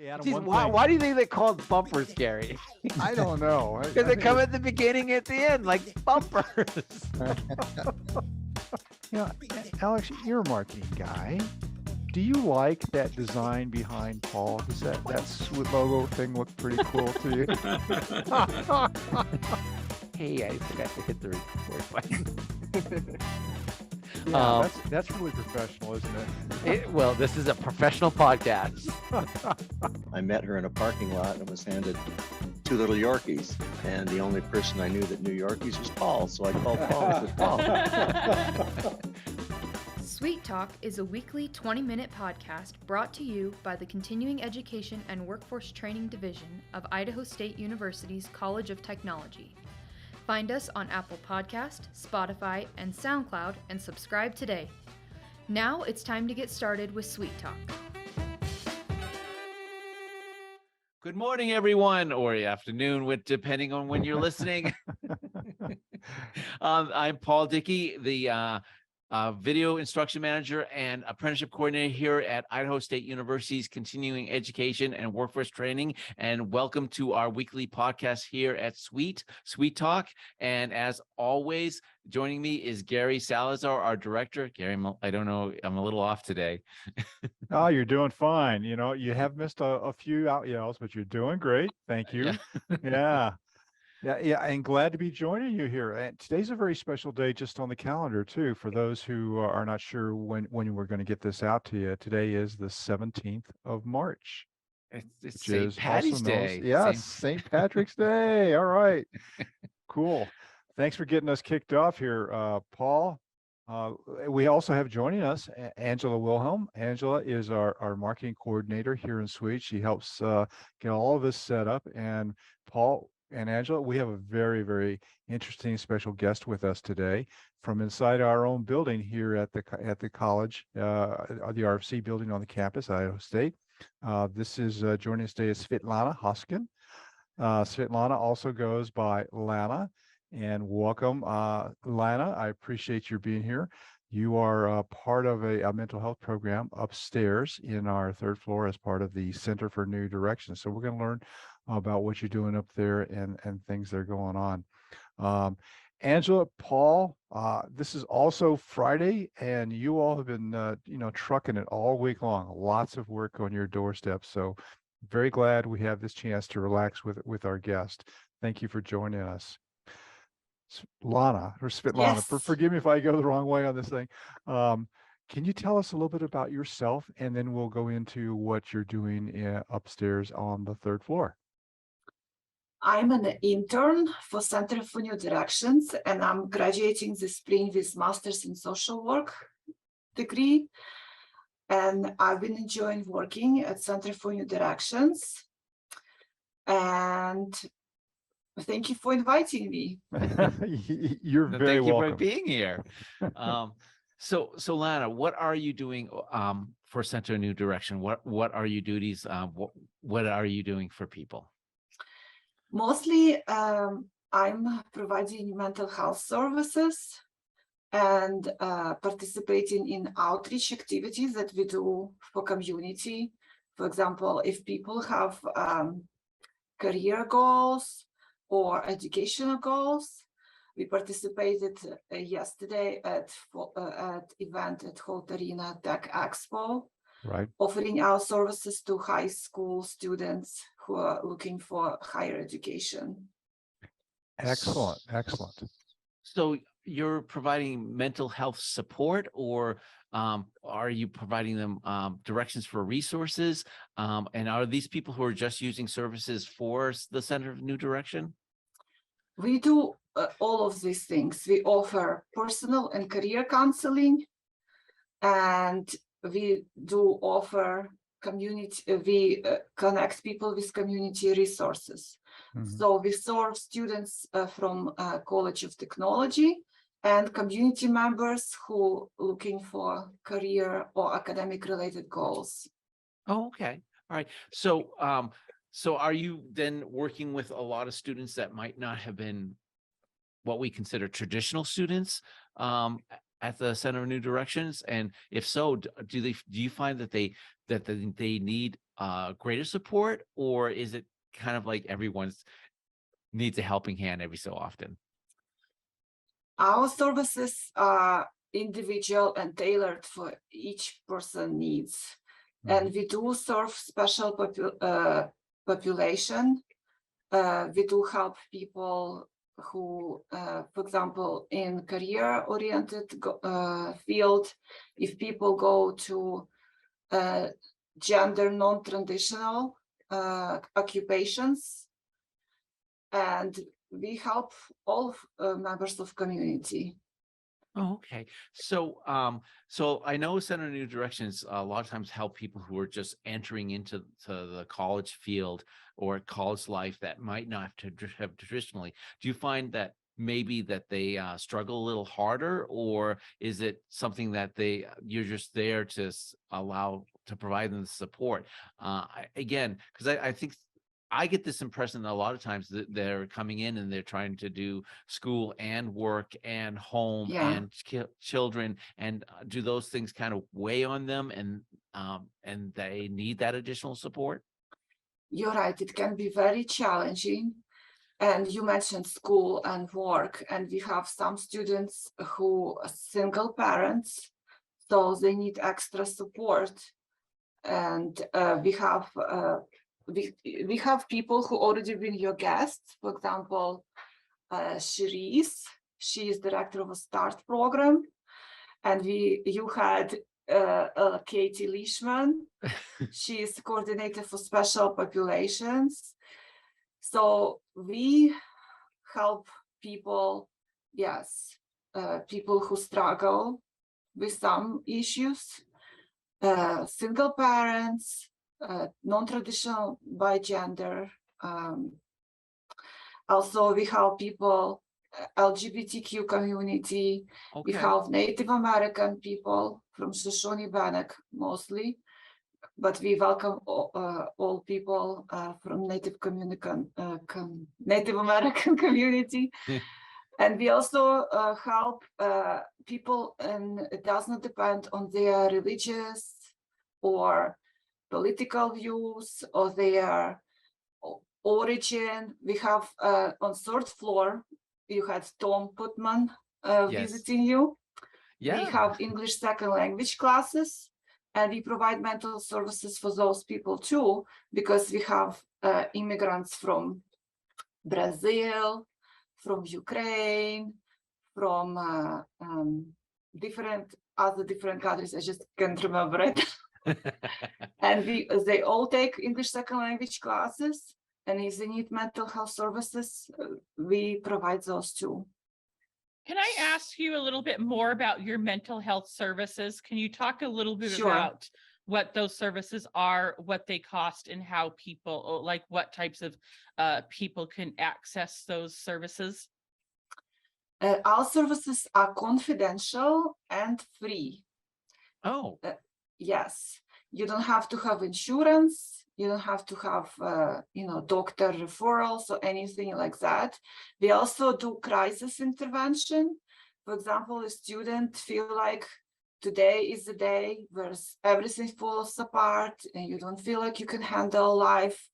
Hey, Adam, Geez, one why, thing. why do you think they're called bumpers, Gary? I don't know. Because they come at the beginning, at the end, like bumpers. Alex, you're a marketing guy. Do you like that design behind Paul? Does that sweet logo thing look pretty cool to you? Hey, I forgot to hit the record button. Yeah, that's really professional, isn't it? Well, this is a professional podcast. I met her in a parking lot and was handed 2 little Yorkies. And the only person I knew that knew Yorkies was Paul. So I called Paul and said, Paul. Sweet Talk is a weekly 20-minute podcast brought to you by the Continuing Education and Workforce Training Division of Idaho State University's College of Technology. Find us on Apple Podcast, Spotify, and SoundCloud, and subscribe today. Now it's time to get started with Sweet Talk. Good morning, everyone, or afternoon, depending on when you're listening. I'm Paul Dickey, the video instruction manager and apprenticeship coordinator here at Idaho State University's Continuing Education and Workforce Training. And welcome to our weekly podcast here at Sweet Talk. And as always, joining me is Gary Salazar, our director. Gary, I don't know, I'm a little off today. Oh, you're doing fine. You know, you have missed a few out yells, but you're doing great. Thank you. Yeah. Yeah, I'm glad to be joining you here. And today's a very special day just on the calendar, too, for those who are not sure when we're going to get this out to you. Today is the 17th of March. It's St. Patty's Day. Yes, St. Patrick's Day. All right. Cool. Thanks for getting us kicked off here, Paul. We also have joining us Angela Wilhelm. Angela is our marketing coordinator here in Sweet. She helps get all of this set up. And Paul and Angela, we have a very, very interesting special guest with us today from inside our own building here at the college, the RFC building on the campus, Idaho State. This is joining us today is Svitlana Hoskin. Svitlana also goes by Lana. And welcome, Lana. I appreciate your being here. You are part of a mental health program upstairs in our 3rd floor as part of the Center for New Directions. So we're going to learn about what you're doing up there and things that are going on. Angela, Paul, this is also Friday, and you all have been, trucking it all week long. Lots of work on your doorstep. So very glad we have this chance to relax with our guest. Thank you for joining us. Lana or Svitlana, Yes. Forgive me if I go the wrong way on this thing. Can you tell us a little bit about yourself, and then we'll go into what you're doing upstairs on the 3rd floor? I'm an intern for Center for New Directions, and I'm graduating this spring with Master's in Social Work degree. And I've been enjoying working at Center for New Directions. And thank you for inviting me. You're very Thank you welcome. for being here. So Lana, what are you doing for Center New Direction? What are your duties? What are you doing for people? Mostly, I'm providing mental health services and participating in outreach activities that we do for community. For example, if people have career goals or educational goals, we participated yesterday at event at Holt Arena Tech Expo, Right. offering our services to high school students who are looking for higher education. Excellent. So you're providing mental health support, or are you providing them directions for resources? And are these people who are just using services for the Center of New Direction? We do all of these things. We offer personal and career counseling, and we do offer community, we connect people with community resources. Mhm. So we serve students from College of Technology and community members who are looking for career or academic related goals. Oh, okay. All right. So, so are you then working with a lot of students that might not have been what we consider traditional students at the Center of New Directions? And if so, do you find that they need greater support, or is it kind of like everyone's needs a helping hand every so often? Our services are individual and tailored for each person needs. And we do serve special population. We do help people who, for example, in career-oriented field, if people go to gender non-traditional occupations, and we help all members of community. Oh, okay. So, so I know Center of New Directions a lot of times help people who are just entering into the college field or college life that might not have traditionally. Do you find that maybe that they struggle a little harder, or is it something that you're just there to provide them the support? Again, because I think I get this impression that a lot of times that they're coming in and they're trying to do school and work and home and children, and do those things kind of weigh on them, and they need that additional support? You're right, it can be very challenging. And you mentioned school and work, and we have some students who are single parents, so they need extra support. And we have people who already been your guests. For example, Cherise, she is director of a START program, and you had Katie Leishman. She is coordinator for special populations. So we help people, people who struggle with some issues, single parents, non-traditional by gender. Also, we help people, LGBTQ community. Okay. We help Native American people from Shoshone-Bannock mostly, but we welcome all people from Native American community. And we also help people, and it does not depend on their religious or political views or their origin. We have on third floor, you had Tom Putman visiting you. Yeah. We have English second language classes, and we provide mental services for those people too, because we have immigrants from Brazil, from Ukraine, from different countries. I just can't remember it. And they all take English second language classes, and if they need mental health services, we provide those too. Can I ask you a little bit more about your mental health services? Can you talk a little bit about what those services are, what they cost, and how people, like what types of people can access those services? Our services are confidential and free. Oh. Yes, you don't have to have insurance. You don't have to have, doctor referrals or anything like that. We also do crisis intervention. For example, a student feel like today is the day where everything falls apart and you don't feel like you can handle life.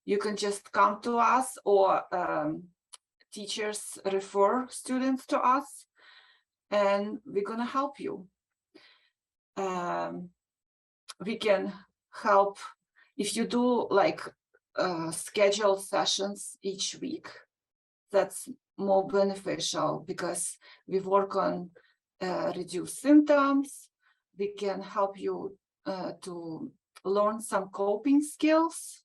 You can just come to us, or teachers refer students to us, and we're gonna help you. We can help if you do like scheduled sessions each week. That's more beneficial because we work on reduce symptoms. We can help you to learn some coping skills,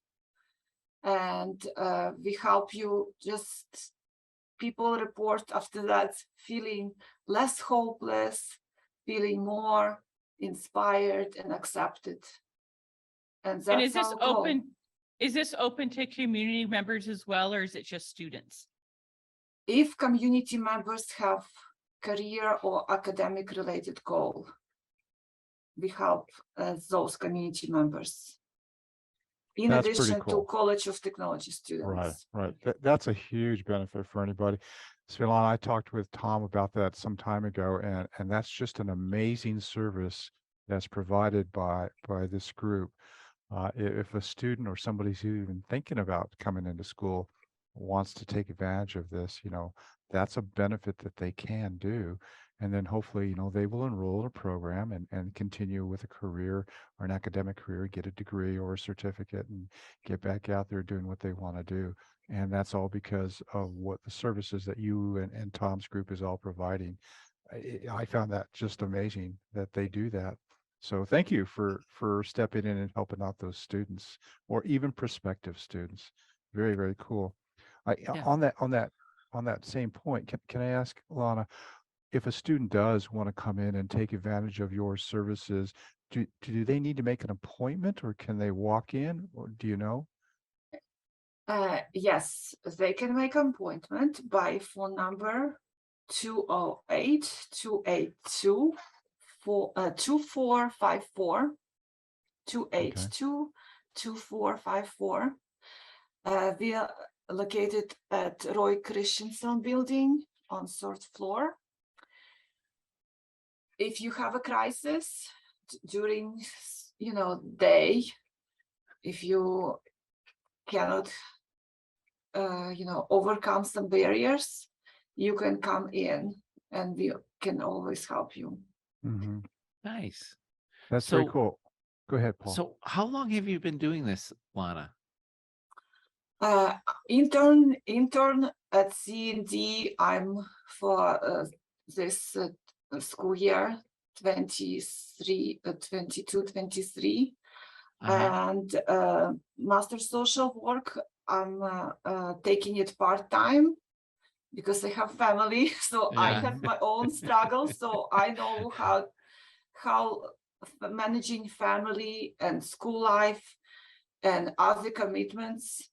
and we help you just people report after that feeling less hopeless, feeling more inspired and accepted. And that's is this our goal. Is this open to community members as well, or is it just students? If community members have career or academic related goal, we help those community members. In addition to College of Technology students. Right. That's a huge benefit for anybody. Svitlana, I talked with Tom about that some time ago, and that's just an amazing service that's provided by this group. If a student or somebody who's even thinking about coming into school wants to take advantage of this, that's a benefit that they can do. And then hopefully, they will enroll in a program and continue with a career or an academic career, get a degree or a certificate and get back out there doing what they want to do. And that's all because of what the services that you and Tom's group is all providing. I found that just amazing that they do that. So thank you for stepping in and helping out those students or even prospective students. Very, very cool. Yeah. On that same point, can I ask Lana, if a student does want to come in and take advantage of your services, do they need to make an appointment or can they walk in, or do you know? Yes, they can make an appointment by phone number 208-282-2454, 282-2454. We are located at Roy Christensen building on 3rd floor. If you have a crisis during, day, if you cannot, overcome some barriers, you can come in and we can always help you. Mm-hmm. Nice. That's very So- cool. Go ahead, Paul. So how long have you been doing this, Lana? Intern at CEWT. I'm for this school year 22-23, and master social work. I'm taking it part-time because I have family, so I Yeah. have my own struggles. So I know how managing family and school life and other commitments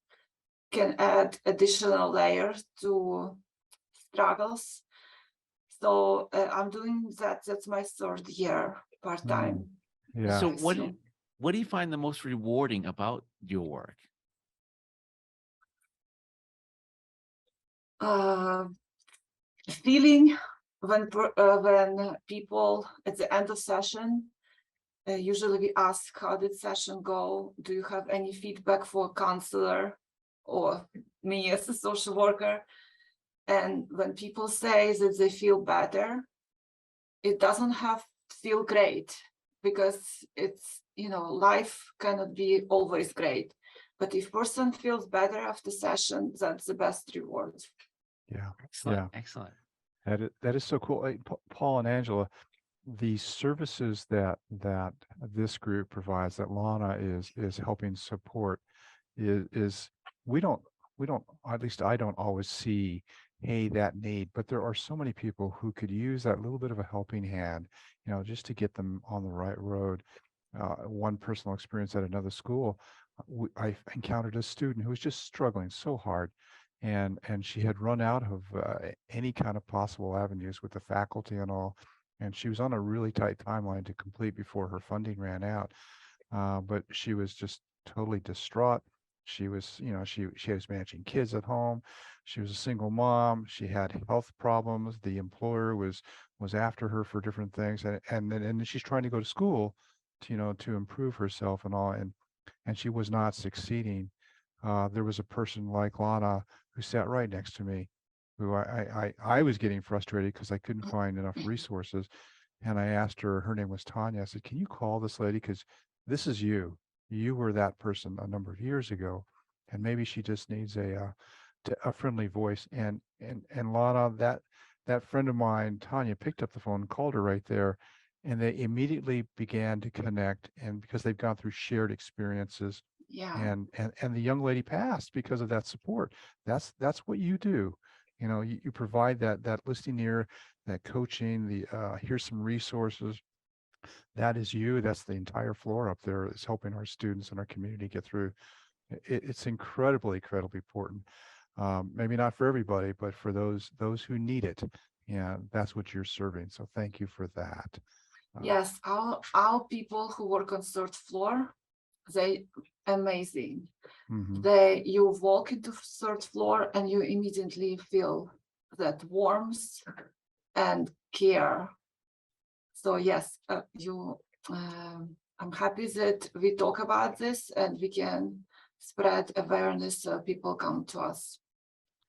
can add additional layers to struggles. So I'm doing that. That's my 3rd year part-time. Yeah. So what do you find the most rewarding about your work? Feeling when people at the end of session, usually we ask, how did session go? Do you have any feedback for a counselor or me as a social worker? And when people say that they feel better, it doesn't feel great, because it's, life cannot be always great. But if person feels better after session, that's the best reward. Yeah. Excellent. Yeah. Excellent. That is so cool. Hey, Paul and Angela, the services that this group provides, that Lana is helping support, is we don't, at least I don't always see, hey, that need, but there are so many people who could use that little bit of a helping hand, just to get them on the right road. One personal experience at another school, I encountered a student who was just struggling so hard, and she had run out of any kind of possible avenues with the faculty and all, and she was on a really tight timeline to complete before her funding ran out. But she was just totally distraught. She was, she was managing kids at home. She was a single mom. She had health problems. The employer was after her for different things, and then she's trying to go to school to, to improve herself and all, and she was not succeeding. There was a person like Lana who sat right next to me, who I was getting frustrated because I couldn't find enough resources. And I asked her, her name was Tanya. I said, can you call this lady? Because this is you. You were that person a number of years ago. And maybe she just needs a friendly voice. And Lana, that friend of mine, Tanya, picked up the phone and called her right there. And they immediately began to connect. And because they've gone through shared experiences, Yeah. and the young lady passed because of that support. That's what you do. You provide that listening ear, that coaching, here's some resources. That is you. That's the entire floor up there is helping our students and our community get through. It's incredibly important. Maybe not for everybody, but for those who need it. Yeah, that's what you're serving. So thank you for that. Yes, our people who work on 3rd floor, they amazing. Mhm. You walk into 3rd floor and you immediately feel that warmth and care. So yes, I'm happy that we talk about this and we can spread awareness so people come to us.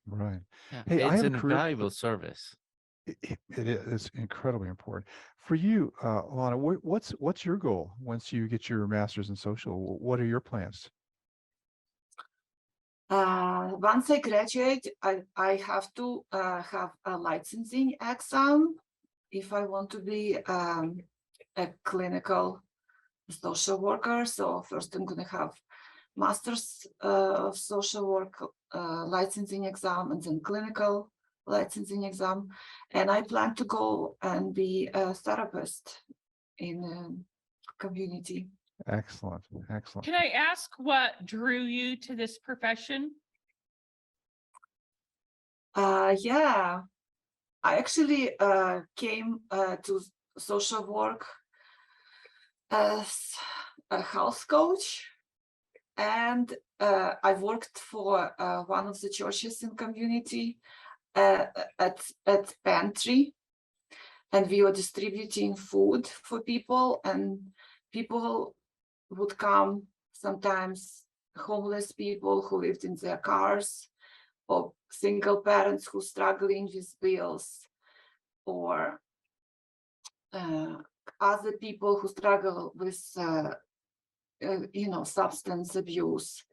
Right. Yeah, Hey, I it's have a an career. invaluable service. It is. It's incredibly important for you, Lana. What's your goal once you get your master's in social? What are your plans? Once I graduate, I have to have a licensing exam if I want to be a clinical social worker. So first I'm going to have master's of social work licensing exam and then clinical licensing exam. And I plan to go and be a therapist in a community. Excellent. Excellent. Can I ask what drew you to this profession? Yeah, I actually came to social work as a health coach, and I worked for one of the churches in community at pantry, and we were distributing food for people, and people would come, sometimes homeless people who lived in their cars, or single parents who struggling with bills, or other people who struggle with substance abuse.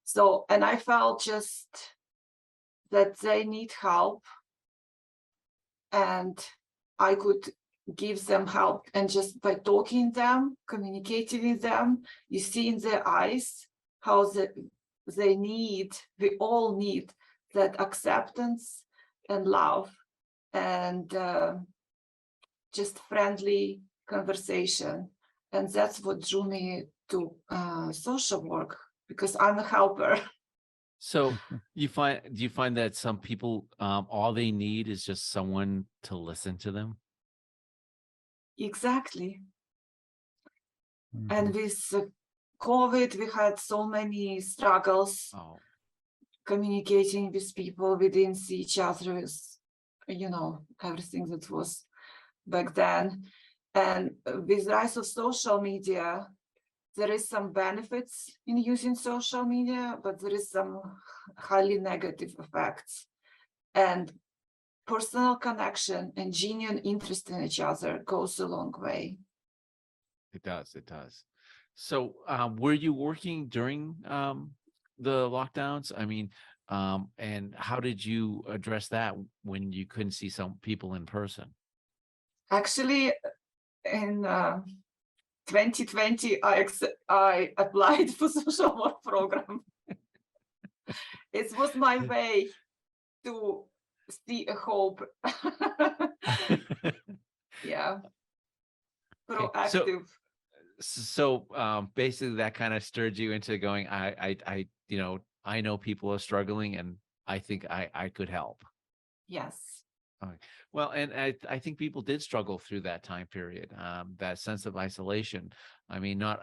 So, and I felt just that they need help, and I could give them help. And just by talking to them, communicating with them, you see in their eyes how they need, we all need that acceptance and love and just friendly conversation. And that's what drew me to social work, because I'm a helper. So do you find that some people, all they need is just someone to listen to them? Exactly. Mhm. And with COVID, we had so many struggles Oh, communicating with people. We didn't see each other with, everything that was back then. And with the rise of social media, there is some benefits in using social media, but there is some highly negative effects. And personal connection and genuine interest in each other goes a long way. it does. It does. So, were you working during the lockdowns? I mean, and how did you address that when you couldn't see some people in person? Actually, in 2020, I applied for social work program. It was my way to see a hope. Yeah, Okay, proactive. So basically that kind of stirred you into going, I know people are struggling and I think I could help. Yes. Well, and I think people did struggle through that time period, that sense of isolation. I mean, not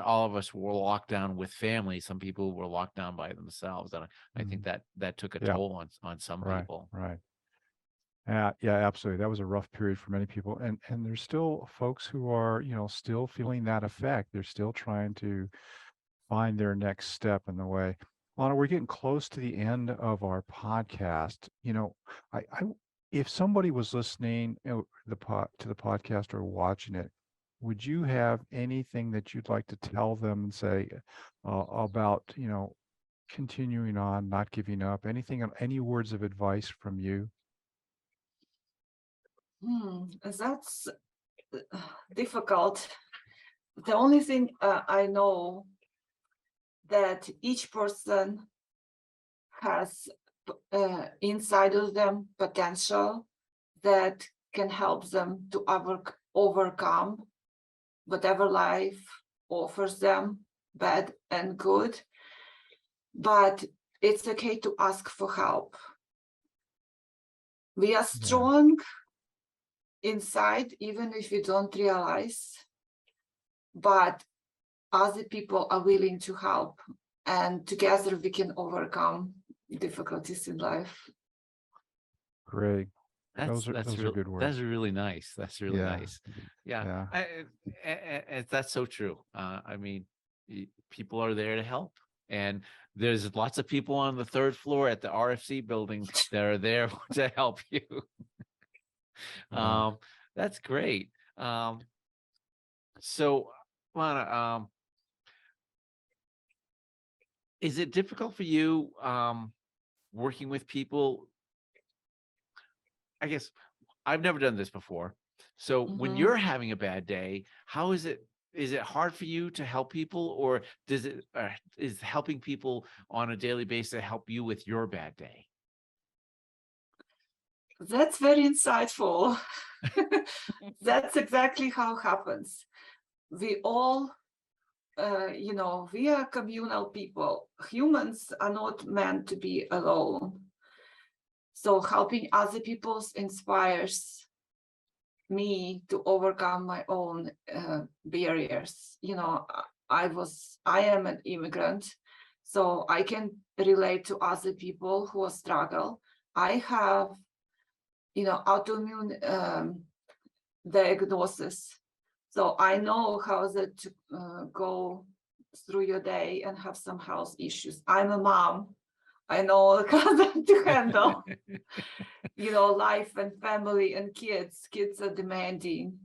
all of us were locked down with family. Some people were locked down by themselves, and I think that took a Yeah. toll on some Right. people. Right. Yeah, absolutely. That was a rough period for many people. And there's still folks who are, still feeling that effect. They're still trying to find their next step in the way. Lana, we're getting close to the end of our podcast. I if somebody was listening to the podcast or watching it, would you have anything that you'd like to tell them and say about, continuing on, not giving up? Any words of advice from you? That's difficult. The only thing I know that each person has inside of them potential that can help them to overcome whatever life offers them, bad and good. But it's okay to ask for help. We are strong inside, even if we don't realize, but other people are willing to help, and together we can overcome difficulties in life. Great. That's Those are real. good words. That's really nice. That's really Yeah. nice. Yeah, Yeah. that's so true. I mean, people are there to help, and there's lots of people on the third floor at the RFC building that are there to help you. Yeah. That's great. So, Lana, is it difficult for you working with people? I guess I've never done this before. So when Mhm. you're having a bad day, how is it? Is it hard for you to help people, or does it is helping people on a daily basis help you with your bad day? That's very insightful. That's exactly how it happens. We all, we are communal people. Humans are not meant to be alone. So helping other people inspires me to overcome my own barriers. I am an immigrant, so I can relate to other people who struggle. I have, autoimmune diagnosis, so I know how to go through your day and have some health issues. I'm a mom. I know how to handle life and family and kids. Kids are demanding.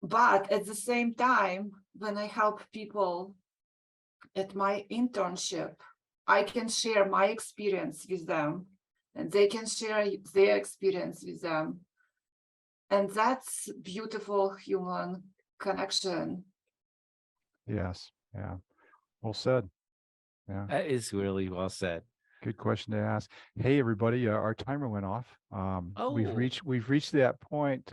But at the same time, when I help people at my internship, I can share my experience with them and they can share their experience with them. And that's beautiful human connection. Yes. Yeah. Well said. Yeah. That is really well said. Good question to ask. Hey, everybody, our timer went off. We've Oh, reached that point.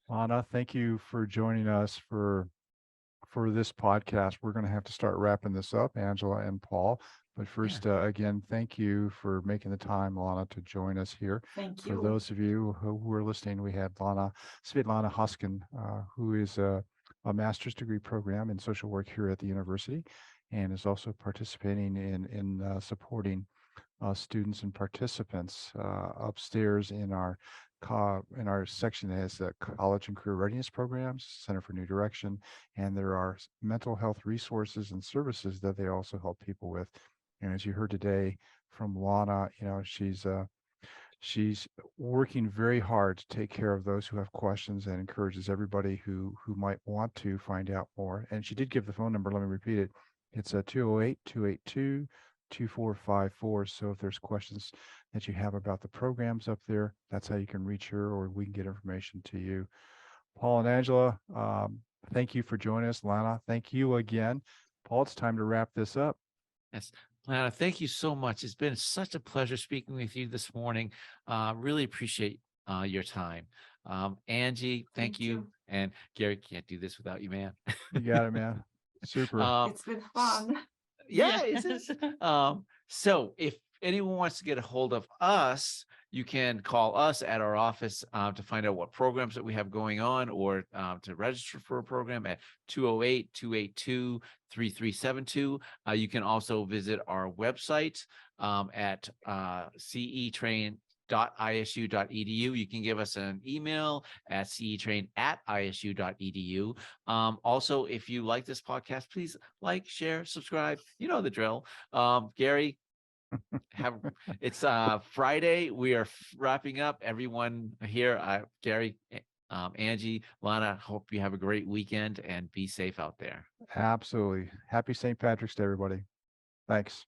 Lana, thank you for joining us for this podcast. We're going to have to start wrapping this up, Angela and Paul. But first, again, thank you for making the time, Lana, to join us here. Thank For you. those of you who are listening, we had Svitlana Hoskin, who is a master's degree program in social work here at the university, and is also participating in supporting students and participants upstairs in our section that has college and career readiness programs, Center for New Direction, and there are mental health resources and services that they also help people with. And as you heard today from Lana, she's working very hard to take care of those who have questions and encourages everybody who might want to find out more. And she did give the phone number. Let me repeat it. It's 208-282-2454. So if there's questions that you have about the programs up there, that's how you can reach her, or we can get information to you. Paul and Angela, thank you for joining us. Lana, thank you again. Paul, it's time to wrap this up. yes. Lana, thank you so much. It's been such a pleasure speaking with you this morning. Really appreciate your time. Angie, thank you. And Gary, can't do this without you, man. You got it, man. Super. It's been fun. Yeah, is it? So if anyone wants to get a hold of us, you can call us at our office to find out what programs that we have going on, or to register for a program at 208-282-3372. You can also visit our website at cetrain.isu.edu. You can give us an email at cetrain@isu.edu. Also, if you like this podcast, please like, share, subscribe. You know the drill. Gary, it's Friday. We are wrapping up. Everyone here, Gary, Angie, Lana, hope you have a great weekend and be safe out there. Absolutely. Happy St. Patrick's Day, everybody. Thanks.